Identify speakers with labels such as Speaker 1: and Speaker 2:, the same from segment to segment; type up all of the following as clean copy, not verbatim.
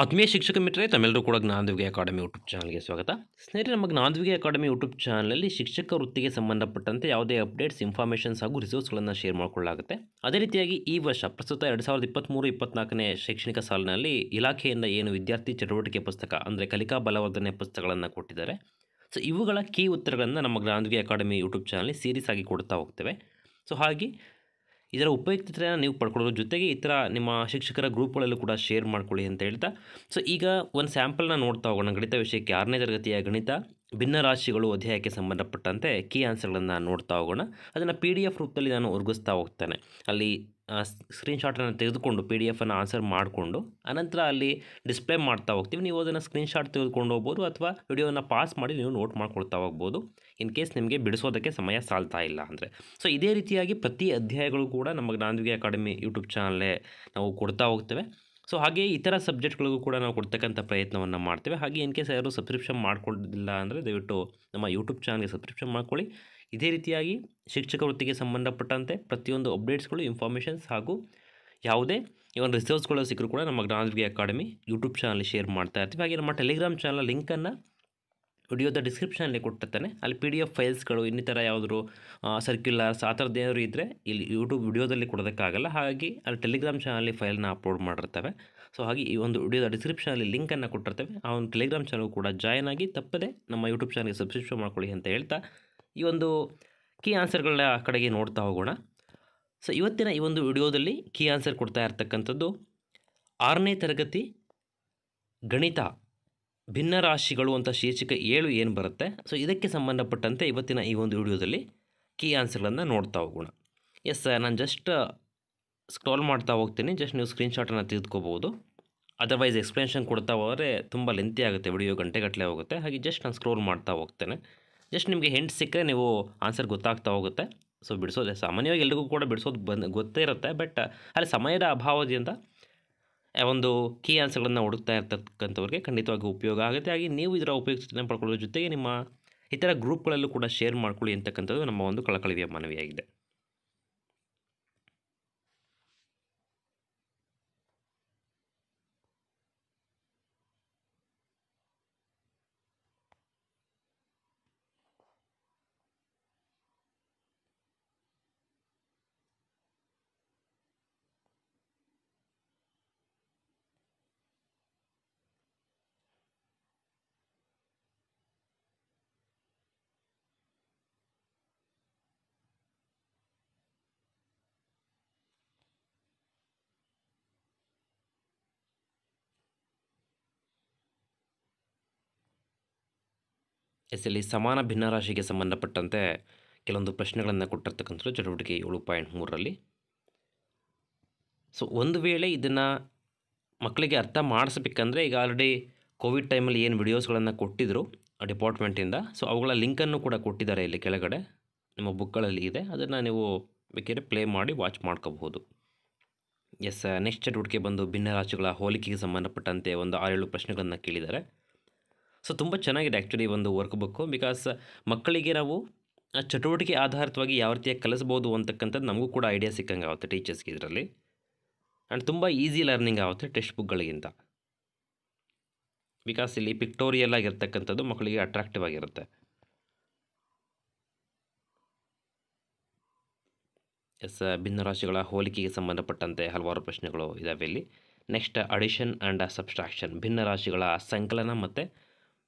Speaker 1: ಆತ್ಮೀಯ ಶಿಕ್ಷಕ ಮಿತ್ರರೇ ತಮ್ಮೆಲ್ಲರೂ ಕೂಡ ಜ್ಞಾನದ್ವಿಗೆ ಅಕಾಡೆಮಿ ಯೂಟ್ಯೂಬ್ ಚಾನಲ್ಗೆ ಸ್ವಾಗತ. ಸ್ನೇಹಿತರೆ, ನಮ್ಮ ಜ್ಞಾನದ್ವಿಗೆ ಅಕಾಡೆಮಿ ಯೂಟ್ಯೂಬ್ ಚಾನಲಲ್ಲಿ ಶಿಕ್ಷಕ ವೃತ್ತಿಗೆ ಸಂಬಂಧಪಟ್ಟಂತೆ ಯಾವುದೇ ಅಪ್ಡೇಟ್ಸ್, ಇನ್ಫಾರ್ಮೇಷನ್ಸ್ ಹಾಗೂ ರಿಸೋರ್ಸ್ಗಳನ್ನು ಶೇರ್ ಮಾಡಿಕೊಳ್ಳಲಾಗುತ್ತೆ. ಅದೇ ರೀತಿಯಾಗಿ ಈ ವರ್ಷ ಪ್ರಸ್ತುತ 2023-24ನೇ ಶೈಕ್ಷಣಿಕ ಸಾಲಿನಲ್ಲಿ ಇಲಾಖೆಯಿಂದ ಏನು ವಿದ್ಯಾರ್ಥಿ ಚಟುವಟಿಕೆ ಪುಸ್ತಕ ಅಂದರೆ ಕಲಿಕಾ ಬಲವರ್ಧನೆ ಪುಸ್ತಕಗಳನ್ನು ಕೊಟ್ಟಿದ್ದಾರೆ. ಸೊ ಇವುಗಳ ಕೀ ಉತ್ತರಗಳನ್ನು ನಮ್ಮ ಜ್ಞಾನದ್ವಿಗೆ ಅಕಾಡೆಮಿ ಯೂಟ್ಯೂಬ್ ಚಾನಲ್ ಸೀರೀಸ್ ಆಗಿ ಕೊಡ್ತಾ ಹೋಗ್ತೇವೆ. ಸೊ ಹಾಗೆ ಇದರ ಉಪಯುಕ್ತತೆಯನ್ನು ನೀವು ಪಡ್ಕೊಳ್ಳೋದ್ರ ಜೊತೆಗೆ ಇತರ ನಿಮ್ಮ ಶಿಕ್ಷಕರ ಗ್ರೂಪ್ಗಳಲ್ಲೂ ಕೂಡ ಶೇರ್ ಮಾಡ್ಕೊಳ್ಳಿ ಅಂತ ಹೇಳ್ತಾ, ಸೊ ಈಗ ಒಂದು ಸ್ಯಾಂಪಲ್ನ ನೋಡ್ತಾ ಹೋಗೋಣ. ಗಣಿತ ವಿಷಯಕ್ಕೆ 6ನೇ ತರಗತಿಯ ಗಣಿತ ಭಿನ್ನರಾಶಿಗಳು ಅಧ್ಯಾಯಕ್ಕೆ ಸಂಬಂಧಪಟ್ಟಂತೆ ಕೀ ಆನ್ಸರ್ಗಳನ್ನು ನೋಡ್ತಾ ಹೋಗೋಣ. ಅದನ್ನು PDF ರೂಪದಲ್ಲಿ ನಾನು ಒದಗಿಸ್ತಾ ಹೋಗ್ತೇನೆ. ಅಲ್ಲಿ ಸ್ಕ್ರೀನ್ಶಾಟನ್ನು ತೆಗೆದುಕೊಂಡು PDF ಆನ್ಸರ್ ಮಾಡಿಕೊಂಡು ಅನಂತರ ಅಲ್ಲಿ ಡಿಸ್ಪ್ಲೇ ಮಾಡ್ತಾ ಹೋಗ್ತೀವಿ. ನೀವು ಅದನ್ನು ಸ್ಕ್ರೀನ್ಶಾಟ್ ತೆಗೆದುಕೊಂಡು ಹೋಗ್ಬೋದು ಅಥವಾ ವಿಡಿಯೋನ ಪಾಸ್ ಮಾಡಿ ನೀವು ನೋಟ್ ಮಾಡ್ಕೊಳ್ತಾ ಹೋಗ್ಬೋದು, ಇನ್ ಕೇಸ್ ನಿಮಗೆ ಬಿಡಿಸೋದಕ್ಕೆ ಸಮಯ ಸಾಲ್ತಾ ಇಲ್ಲ ಅಂದರೆ. ಸೊ ಇದೇ ರೀತಿಯಾಗಿ ಪ್ರತಿ ಅಧ್ಯಾಯಗಳು ಕೂಡ ನಮ್ಮ ಜ್ಞಾನದ್ವಿಗೆ ಅಕಾಡೆಮಿ ಯೂಟ್ಯೂಬ್ ಚಾನಲ್ಲೇ ನಾವು ಕೊಡ್ತಾ ಹೋಗ್ತೇವೆ. ಸೊ ಹಾಗೆ ಇತರ ಸಬ್ಜೆಕ್ಟ್ಗಳಿಗೂ ಕೂಡ ನಾವು ಕೊಡ್ತಕ್ಕಂಥ ಪ್ರಯತ್ನವನ್ನು ಮಾಡ್ತೇವೆ. ಹಾಗೆ ಇನ್ ಕೇಸ್ ಯಾರು ಸಬ್ಸ್ಕ್ರಿಪ್ಷನ್ ಮಾಡ್ಕೊಳ್ಳೋದಿಲ್ಲ ಅಂದರೆ ದಯವಿಟ್ಟು ನಮ್ಮ ಯೂಟ್ಯೂಬ್ ಚಾನಲ್ಗೆ ಸಬ್ಸ್ಕ್ರಿಪ್ಷನ್ ಮಾಡ್ಕೊಳ್ಳಿ. ಇದೇ ರೀತಿಯಾಗಿ ಶಿಕ್ಷಕ ವೃತ್ತಿಗೆ ಸಂಬಂಧಪಟ್ಟಂತೆ ಪ್ರತಿಯೊಂದು ಅಪ್ಡೇಟ್ಸ್ಗಳು, ಇನ್ಫಾರ್ಮೇಷನ್ಸ್ ಹಾಗೂ ಯಾವುದೇ ಈ ಒಂದು ರಿಸೋರ್ಸ್ಗಳು ಸಿಕ್ಕರೂ ಕೂಡ ನಮ್ಮ ಜ್ಞಾನದ್ವಿಗೆ ಅಕಾಡೆಮಿ ಯೂಟ್ಯೂಬ್ ಚಾನಲ್ ಶೇರ್ ಮಾಡ್ತಾ ಇರ್ತೀವಿ. ಹಾಗೆ ನಮ್ಮ ಟೆಲಿಗ್ರಾಮ್ ಚಾನಲ್ ಲಿಂಕನ್ನು ವಿಡಿಯೋದ ಡಿಸ್ಕ್ರಿಪ್ಷನಲ್ಲಿ ಕೊಟ್ಟಿರ್ತಾನೆ. ಅಲ್ಲಿ PDF ಫೈಲ್ಸ್ಗಳು, ಇನ್ನಿತರ ಯಾವುದಾದ್ರು ಸರ್ಕ್ಯುಲರ್ಸ್ ಆ ಥರದ್ದು ಏನಾದ್ರು ಇದ್ದರೆ ಇಲ್ಲಿ ಯೂಟ್ಯೂಬ್ ವಿಡಿಯೋದಲ್ಲಿ ಕೊಡೋದಕ್ಕಾಗಲ್ಲ. ಹಾಗಾಗಿ ಅಲ್ಲಿ ಟೆಲಿಗ್ರಾಮ್ ಚಾನಲ್ಲಿ ಫೈಲ್ನ ಅಪ್ಲೋಡ್ ಮಾಡಿರ್ತೇವೆ. ಸೊ ಹಾಗೆ ಈ ಒಂದು ವಿಡಿಯೋದ ಡಿಸ್ಕ್ರಿಪ್ಷನಲ್ಲಿ ಲಿಂಕನ್ನು ಕೊಟ್ಟಿರ್ತೇವೆ. ಆ ಒಂದು ಟೆಲಿಗ್ರಾಮ್ ಚಾನಲ್ ಕೂಡ ಜಾಯ್ನ್ ಆಗಿ ತಪ್ಪದೆ ನಮ್ಮ ಯೂಟ್ಯೂಬ್ ಚಾನಲ್ಗೆ ಸಬ್ಸ್ಕ್ರಿಪ್ಷನ್ ಮಾಡ್ಕೊಳ್ಳಿ ಅಂತ ಹೇಳ್ತಾ, ಈ ಒಂದು ಕೀ ಆನ್ಸರ್ಗಳ ಕಡೆಗೆ ನೋಡ್ತಾ ಹೋಗೋಣ. ಸೊ ಇವತ್ತಿನ ಈ ಒಂದು ವಿಡಿಯೋದಲ್ಲಿ ಕೀ ಆನ್ಸರ್ ಕೊಡ್ತಾ ಇರ್ತಕ್ಕಂಥದ್ದು 6ನೇ ತರಗತಿ ಗಣಿತ ಭಿನ್ನರಾಶಿಗಳು ಅಂತ ಶೀರ್ಷಿಕೆ 7 ಏನು ಬರುತ್ತೆ. ಸೊ ಇದಕ್ಕೆ ಸಂಬಂಧಪಟ್ಟಂತೆ ಇವತ್ತಿನ ಈ ಒಂದು ವಿಡಿಯೋದಲ್ಲಿ ಕೀ ಆನ್ಸರ್ಗಳನ್ನು ನೋಡ್ತಾ ಹೋಗೋಣ. ನಾನು ಜಸ್ಟ್ ಸ್ಕ್ರಾಲ್ ಮಾಡ್ತಾ ಹೋಗ್ತೀನಿ. ಜಸ್ಟ್ ನೀವು ಸ್ಕ್ರೀನ್ಶಾಟನ್ನು ತೆಗೆದುಕೋಬೋದು. ಅದರ್ವೈಸ್ ಎಕ್ಸ್ಪ್ಲನೇಷನ್ ಕೊಡ್ತಾ ಹೋದರೆ ತುಂಬ ಲೆಂತಿ ಆಗುತ್ತೆ, ವಿಡಿಯೋ ಗಂಟೆಗಟ್ಟಲೆ ಹೋಗುತ್ತೆ. ಹಾಗೆ ಜಸ್ಟ್ ನಾನು ಸ್ಕ್ರೋಲ್ ಮಾಡ್ತಾ ಹೋಗ್ತೇನೆ. ಜಸ್ಟ್ ನಿಮಗೆ ಹಿಂಟ್ ಸಿಕ್ಕರೆ ನೀವು ಆನ್ಸರ್ ಗೊತ್ತಾಗ್ತಾ ಹೋಗುತ್ತೆ. ಸೊ ಬಿಡಿಸೋದೆ ಸಾಮಾನ್ಯವಾಗಿ ಎಲ್ರಿಗೂ ಕೂಡ ಬಿಡಿಸೋದು ಗೊತ್ತೇ ಇರುತ್ತೆ. ಬಟ್ ಅಲ್ಲಿ ಸಮಯದ ಅಭಾವದಿಂದ ಒಂದು ಕೀ ಆನ್ಸರ್ಗಳನ್ನು ಹುಡುಕ್ತಾ ಇರ್ತಕ್ಕಂಥವ್ರಿಗೆ ಖಂಡಿತವಾಗಿ ಉಪಯೋಗ ಆಗುತ್ತೆ. ಹಾಗೆ ನೀವು ಇದರ ಉಪಯುಕ್ತತೆಯನ್ನು ಪಡ್ಕೊಳ್ಳೋದ್ರ ಜೊತೆಗೆ ನಿಮ್ಮ ಇತರ ಗ್ರೂಪ್ಗಳಲ್ಲೂ ಕೂಡ ಶೇರ್ ಮಾಡ್ಕೊಳ್ಳಿ ಅಂತಕ್ಕಂಥದ್ದು ನಮ್ಮ ಒಂದು ಕಳಕಳಿಯ ಮನವಿಯಾಗಿದೆ. ಇಲ್ಲಿ ಸಮಾನ ಭಿನ್ನರಾಶಿಗೆ ಸಂಬಂಧಪಟ್ಟಂತೆ ಕೆಲವೊಂದು ಪ್ರಶ್ನೆಗಳನ್ನು ಕೊಟ್ಟಿರ್ತಕ್ಕಂಥದ್ದು ಚಟುವಟಿಕೆ 7.3ರಲ್ಲಿ. ಸೊ ಒಂದು ವೇಳೆ ಇದನ್ನು ಮಕ್ಕಳಿಗೆ ಅರ್ಥ ಮಾಡಿಸ್ಬೇಕಂದ್ರೆ ಈಗ ಆಲ್ರೆಡಿ ಕೋವಿಡ್ ಟೈಮಲ್ಲಿ ಏನು ವಿಡಿಯೋಸ್ಗಳನ್ನು ಕೊಟ್ಟಿದ್ದರು ಡಿಪಾರ್ಟ್ಮೆಂಟಿಂದ, ಸೊ ಅವುಗಳ ಲಿಂಕನ್ನು ಕೂಡ ಕೊಟ್ಟಿದ್ದಾರೆ ಇಲ್ಲಿ ಕೆಳಗಡೆ ನಿಮ್ಮ ಬುಕ್ಗಳಲ್ಲಿ ಇದೆ. ಅದನ್ನು ನೀವು ಬೇಕಾದ್ರೆ ಪ್ಲೇ ಮಾಡಿ ವಾಚ್ ಮಾಡ್ಕೋಬಹುದು. ನೆಕ್ಸ್ಟ್ ಚಟುವಟಿಕೆ ಬಂದು ಭಿನ್ನರಾಶಿಗಳ ಹೋಲಿಕೆಗೆ ಸಂಬಂಧಪಟ್ಟಂತೆ ಒಂದು 6-7 ಪ್ರಶ್ನೆಗಳನ್ನು ಕೇಳಿದ್ದಾರೆ. ಸೊ ತುಂಬ ಚೆನ್ನಾಗಿದೆ ಆ್ಯಕ್ಚುಲಿ ಒಂದು ವರ್ಕ್ ಬುಕ್ಕು. ಬಿಕಾಸ್ ಮಕ್ಕಳಿಗೆ ನಾವು ಚಟುವಟಿಕೆ ಆಧಾರಿತವಾಗಿ ಯಾವ ರೀತಿಯಾಗಿ ಕಲಿಸ್ಬೋದು ಅಂತಕ್ಕಂಥದ್ದು ನಮಗೂ ಕೂಡ ಐಡಿಯಾ ಸಿಕ್ಕಂಗೆ ಆಗುತ್ತೆ ಟೀಚರ್ಸ್ಗೆ ಇದರಲ್ಲಿ. ಆ್ಯಂಡ್ ತುಂಬ ಈಸಿ ಲರ್ನಿಂಗ್ ಆಗುತ್ತೆ ಟೆಕ್ಸ್ಟ್ ಬುಕ್ಗಳಿಗಿಂತ. ಬಿಕಾಸ್ ಇಲ್ಲಿ ಪಿಕ್ಟೋರಿಯಲ್ ಆಗಿರ್ತಕ್ಕಂಥದ್ದು ಮಕ್ಕಳಿಗೆ ಅಟ್ರಾಕ್ಟಿವ್ ಆಗಿರುತ್ತೆ. ಭಿನ್ನರಾಶಿಗಳ ಹೋಲಿಕೆಗೆ ಸಂಬಂಧಪಟ್ಟಂತೆ ಹಲವಾರು ಪ್ರಶ್ನೆಗಳು ಇದ್ದಾವೆ ಇಲ್ಲಿ. ನೆಕ್ಸ್ಟ್ ಅಡಿಷನ್ ಆ್ಯಂಡ್ ಸಬ್ಸ್ಟ್ರಾಕ್ಷನ್, ಭಿನ್ನರಾಶಿಗಳ ಸಂಕಲನ ಮತ್ತು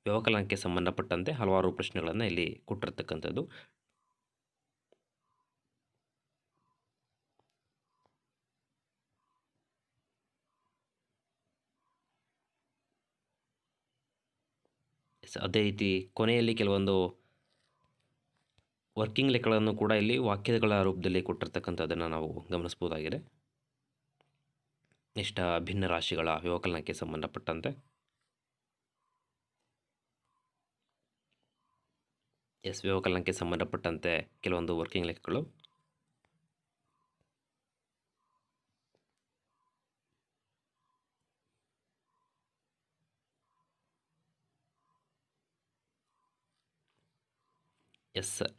Speaker 1: ವ್ಯವಕಲನಕ್ಕೆ ಸಂಬಂಧಪಟ್ಟಂತೆ ಹಲವಾರು ಪ್ರಶ್ನೆಗಳನ್ನು ಇಲ್ಲಿ ಕೊಟ್ಟಿರ್ತಕ್ಕಂಥದ್ದು. ಅದೇ ರೀತಿ ಕೊನೆಯಲ್ಲಿ ಕೆಲವೊಂದು ವರ್ಕಿಂಗ್ ಲೆಕ್ಕಗಳನ್ನು ಕೂಡ ಇಲ್ಲಿ ವಾಕ್ಯಗಳ ರೂಪದಲ್ಲಿ ಕೊಟ್ಟಿರ್ತಕ್ಕಂಥದ್ದನ್ನು ನಾವು ಗಮನಿಸ್ಬೋದಾಗಿದೆ. ನೆಕ್ಸ್ಟ್ ಭಿನ್ನರಾಶಿಗಳ ವ್ಯವಕಲನಕ್ಕೆ ಸಂಬಂಧಪಟ್ಟಂತೆ ವ್ಯವಕಲನಕ್ಕೆ ಸಂಬಂಧಪಟ್ಟಂತೆ ಕೆಲವೊಂದು ವರ್ಕಿಂಗ್ ಲೆಕ್ಕಗಳು.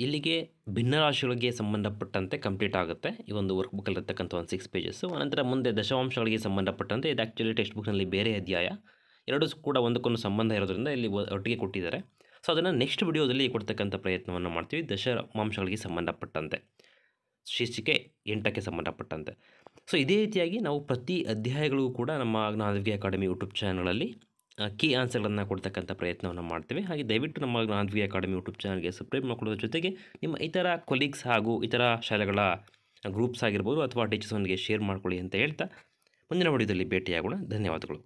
Speaker 1: ಇಲ್ಲಿಗೆ ಭಿನ್ನರಾಶಿಗಳಿಗೆ ಸಂಬಂಧಪಟ್ಟಂತೆ ಕಂಪ್ಲೀಟ್ ಆಗುತ್ತೆ ಈ ಒಂದು ವರ್ಕ್ ಬುಕ್ಕಲ್ಲಿರ್ತಕ್ಕಂಥ ಒಂದು 6 ಪೇಜಸ್ಸು. ಅನಂತರ ಮುಂದೆ ದಶಾಂಶಗಳಿಗೆ ಸಂಬಂಧಪಟ್ಟಂತೆ ಇದು ಆ್ಯಕ್ಚುಲಿ ಟೆಕ್ಸ್ಟ್ ಬುಕ್ನಲ್ಲಿ ಬೇರೆ ಅಧ್ಯಾಯ. ಎರಡೂ ಕೂಡ ಒಂದಕ್ಕೊಂದು ಸಂಬಂಧ ಇರೋದ್ರಿಂದ ಇಲ್ಲಿ ಒಟ್ಟಿಗೆ ಕೊಟ್ಟಿದ್ದಾರೆ. ಸೊ ಅದನ್ನು ನೆಕ್ಸ್ಟ್ ವಿಡಿಯೋದಲ್ಲಿ ಕೊಡ್ತಕ್ಕಂಥ ಪ್ರಯತ್ನವನ್ನು ಮಾಡ್ತೀವಿ ದಶಮಾಂಶಗಳಿಗೆ ಸಂಬಂಧಪಟ್ಟಂತೆ, ಶೀರ್ಷಿಕೆ 8ಕ್ಕೆ ಸಂಬಂಧಪಟ್ಟಂತೆ. ಸೊ ಇದೇ ರೀತಿಯಾಗಿ ನಾವು ಪ್ರತಿ ಅಧ್ಯಾಯಗಳಿಗೂ ಕೂಡ ನಮ್ಮ ಜ್ಞಾನದ್ವಿಕೆ ಅಕಾಡೆಮಿ ಯೂಟ್ಯೂಬ್ ಚಾನಲಲ್ಲಿ ಕೀ ಆನ್ಸರ್ಗಳನ್ನು ಕೊಡ್ತಕ್ಕಂಥ ಪ್ರಯತ್ನವನ್ನು ಮಾಡ್ತೇವೆ. ಹಾಗೆ ದಯವಿಟ್ಟು ನಮ್ಮ ಜ್ಞಾನದ್ವಿಕೆ ಅಕಾಡೆಮಿ ಯೂಟ್ಯೂಬ್ ಚಾನಲ್ಗೆ ಸಬ್ಸ್ಕ್ರೈಬ್ ಮಾಡ್ಕೊಳ್ಳೋದ್ರ ಜೊತೆಗೆ ನಿಮ್ಮ ಇತರ ಕೊಲೀಗ್ಸ್ ಹಾಗೂ ಇತರ ಶಾಲೆಗಳ ಗ್ರೂಪ್ಸ್ ಆಗಿರ್ಬೋದು ಅಥವಾ ಟೀಚರ್ಸ್ನೊಂದಿಗೆ ಶೇರ್ ಮಾಡ್ಕೊಳ್ಳಿ ಅಂತ ಹೇಳ್ತಾ ಮುಂದಿನ ವಿಡಿಯೋದಲ್ಲಿ ಭೇಟಿಯಾಗೋಣ. ಧನ್ಯವಾದಗಳು.